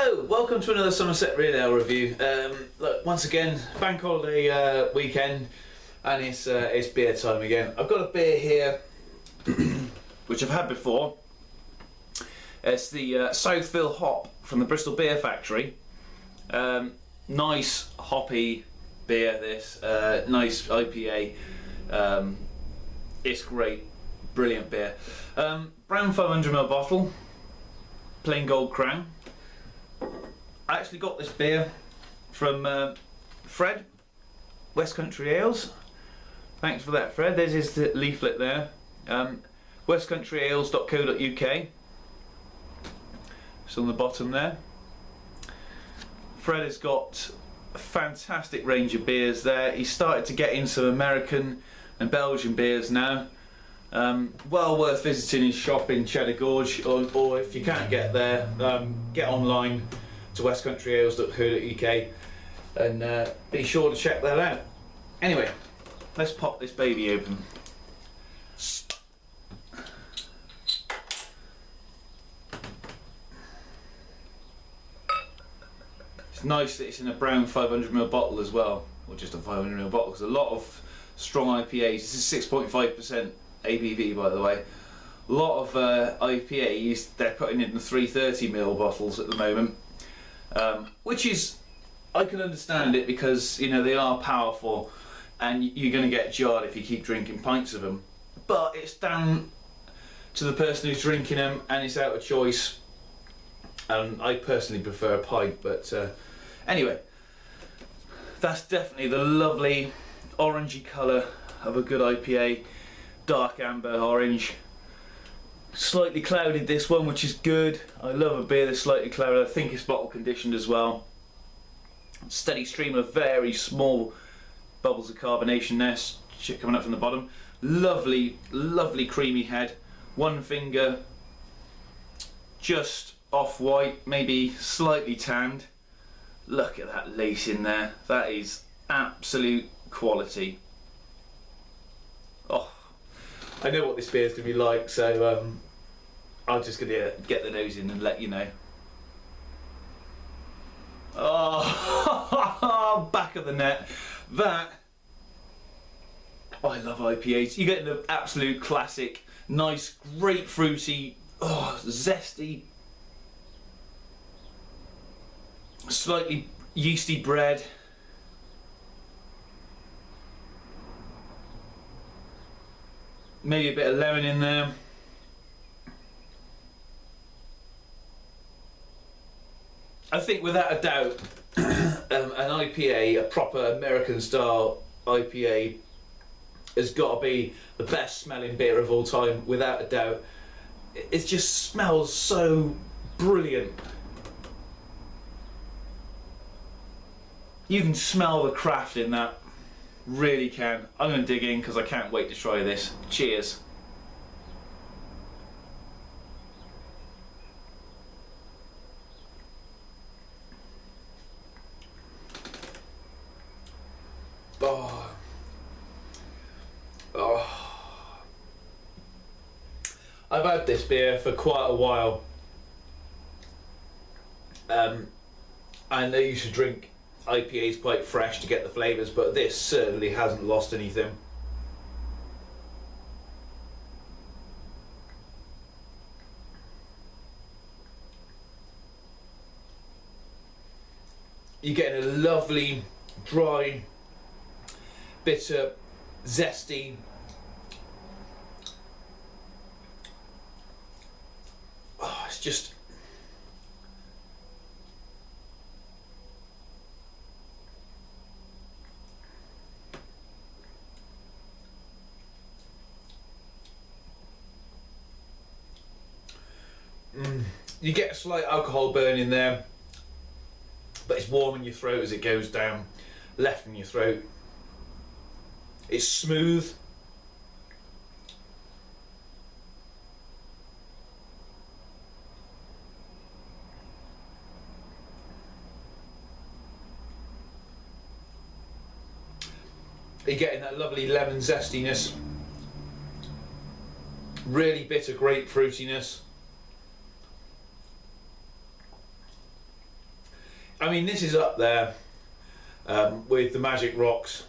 Hello, welcome to another Somerset Real Ale review. Look, once again, bank holiday weekend, and it's beer time again. I've got a beer here, which I've had before. It's the Southville hop from the Bristol Beer Factory. Nice hoppy beer. This nice IPA. It's great, brilliant beer. Brown 500ml bottle, plain gold crown. I actually got this beer from Fred, West Country Ales. Thanks for that, Fred. There's his leaflet there. westcountryales.co.uk. It's on the bottom there. Fred has got a fantastic range of beers there. He's started to get into American and Belgian beers now. Well worth visiting his shop in Cheddar Gorge, or if you can't get there, get online to westcountryales.co.uk and be sure to check that out. Anyway, let's pop this baby open. It's nice that it's in a brown 500ml bottle as well, or just a 500ml bottle, because a lot of strong IPAs, this is 6.5% ABV by the way, a lot of IPAs they're putting in the 330ml bottles at the moment, which is, I can understand it, because you know they are powerful and you're going to get jarred if you keep drinking pints of them, but it's down to the person who's drinking them and it's out of choice. I personally prefer a pint, but anyway, that's definitely the lovely orangey colour of a good IPA. Dark amber orange, slightly clouded this one, which is good. I love a beer that's slightly clouded. I think it's bottle conditioned as well. Steady stream of very small bubbles of carbonation there, shit coming up from the bottom. Lovely, lovely creamy head. One finger, just off white, maybe slightly tanned. Look at that lace in there. That is absolute quality. Oh, I know what this beer is going to be like, so I'm just going to get the nose in and let you know. Oh, back of the net. That, oh, I love IPAs. You get the absolute classic, nice, grapefruity, oh, zesty, slightly yeasty bread. Maybe a bit of lemon in there. I think without a doubt, an IPA, a proper American style IPA, has got to be the best smelling beer of all time, without a doubt. It just smells so brilliant. You can smell the craft in that. Really can. I'm going to dig in because I can't wait to try this. Cheers. Oh. Oh. I've had this beer for quite a while. I know you should drink IPAs quite fresh to get the flavours, but this certainly hasn't lost anything. You're getting a lovely, dry, bitter, zesty, oh, it's just, you get a slight alcohol burn in there, but it's warm in your throat as it goes down, left in your throat. It's smooth. You're getting that lovely lemon zestiness, really bitter grape fruitiness. I mean, this is up there with the Magic Rocks.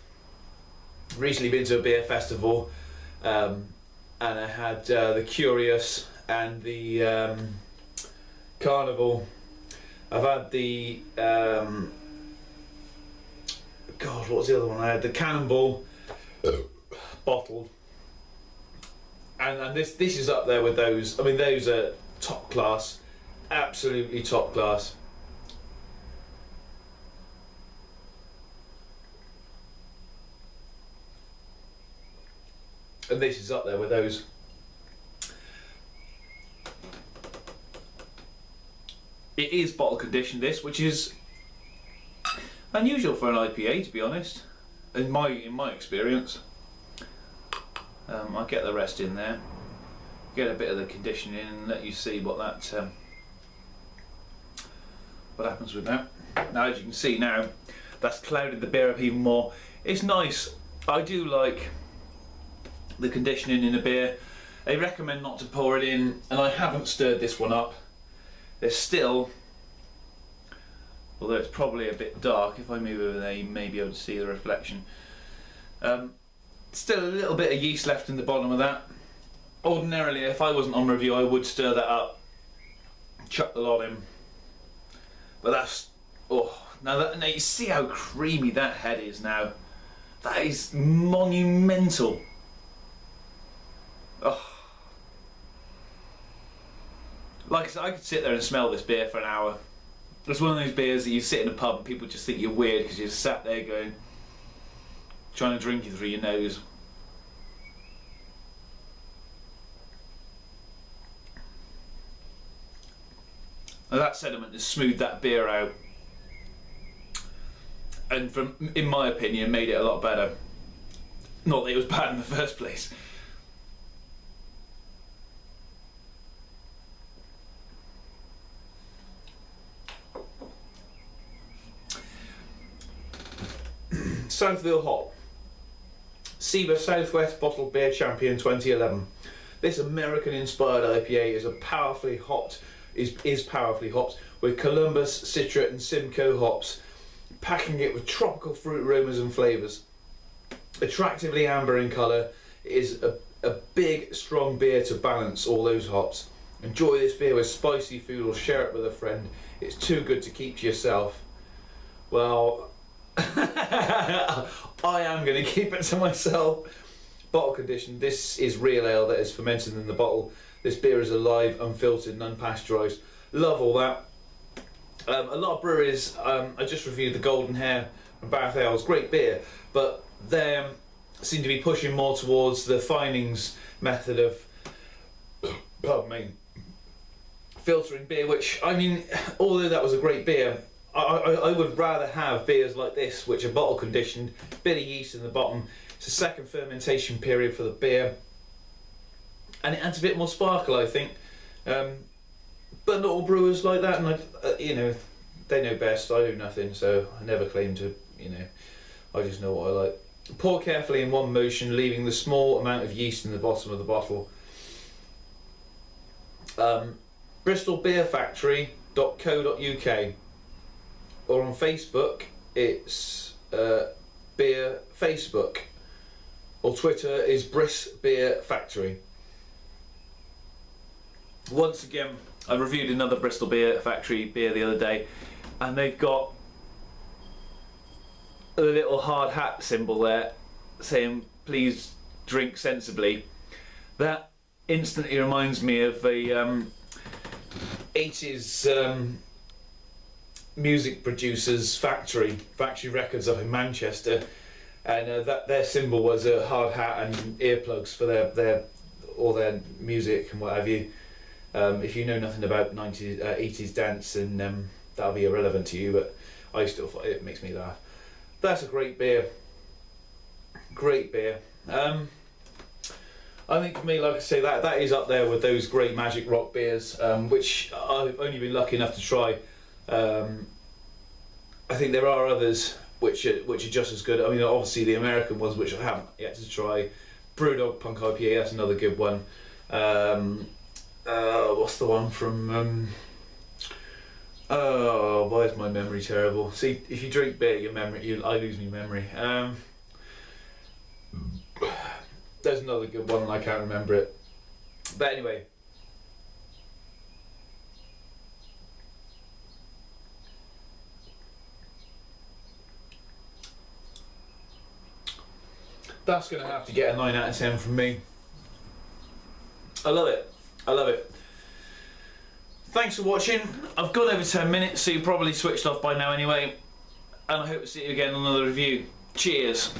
Recently been to a beer festival, and I had the Curious and the Carnival. I've had the God, what was the other one? I had the Cannonball bottled, and this is up there with those. I mean, those are top class, absolutely top class. And this is up there with those. It is bottle conditioned, this, which is unusual for an IPA, to be honest, in my experience. I'll get the rest in there, get a bit of the conditioning and let you see what happens with that. Now, as you can see now, that's clouded the beer up even more. It's nice. I do like the conditioning in a beer. They recommend not to pour it in, and I haven't stirred this one up. There's still, although it's probably a bit dark, if I move over there you may be able to see the reflection. Still a little bit of yeast left in the bottom of that. Ordinarily, if I wasn't on review, I would stir that up, chuck the lot in. But that's, now you see how creamy that head is now. That is monumental. Oh. Like I said, I could sit there and smell this beer for an hour. It's one of those beers that you sit in a pub and people just think you're weird because you're sat there going, trying to drink it through your nose. Now that sediment has smoothed that beer out, and in my opinion, made it a lot better. Not that it was bad in the first place. Southville Hop, SIBA Southwest Bottled Beer Champion 2011. This American-inspired IPA is powerfully hopped with Columbus, Citra, and Simcoe hops, packing it with tropical fruit aromas and flavours. Attractively amber in colour, it is a big, strong beer to balance all those hops. Enjoy this beer with spicy food or share it with a friend. It's too good to keep to yourself. Well, I am going to keep it to myself. Bottle conditioned. This is real ale that is fermented in the bottle. This beer is alive, unfiltered and unpasteurised. Love all that. A lot of breweries, I just reviewed the Golden Hare and Bath Ales, great beer, but they seem to be pushing more towards the Finings method of filtering beer, which, I mean, although that was a great beer, I would rather have beers like this, which are bottle conditioned, bit of yeast in the bottom. It's a second fermentation period for the beer, and it adds a bit more sparkle, I think. But not all brewers like that, and you know, they know best. I do nothing, so I never claim to. You know, I just know what I like. Pour carefully in one motion, leaving the small amount of yeast in the bottom of the bottle. BristolBeerFactory.co.uk, or on Facebook it's Beer Facebook, or Twitter is Briss Beer Factory. Once again, I reviewed another Bristol Beer Factory beer the other day, and they've got a little hard hat symbol there saying please drink sensibly. That instantly reminds me of a 80s music producers factory records up in Manchester, and that their symbol was a hard hat and earplugs for their music and what have you. If you know nothing about 80s dance, then that'll be irrelevant to you, but I still find it makes me laugh. That's a great beer. Great beer. I think for me, like I say, that is up there with those great Magic Rock beers, which I've only been lucky enough to try. I think there are others which are just as good. I mean, obviously the American ones, which I haven't yet to try. Brewdog Punk IPA, that's another good one. What's the one from? Oh, Why is my memory terrible? See, if you drink beer, I lose my memory. There's another good one and I can't remember it. But anyway. That's going to have to get a 9 out of 10 from me. I love it. I love it. Thanks for watching. I've gone over 10 minutes, so you're probably switched off by now anyway. And I hope to see you again on another review. Cheers.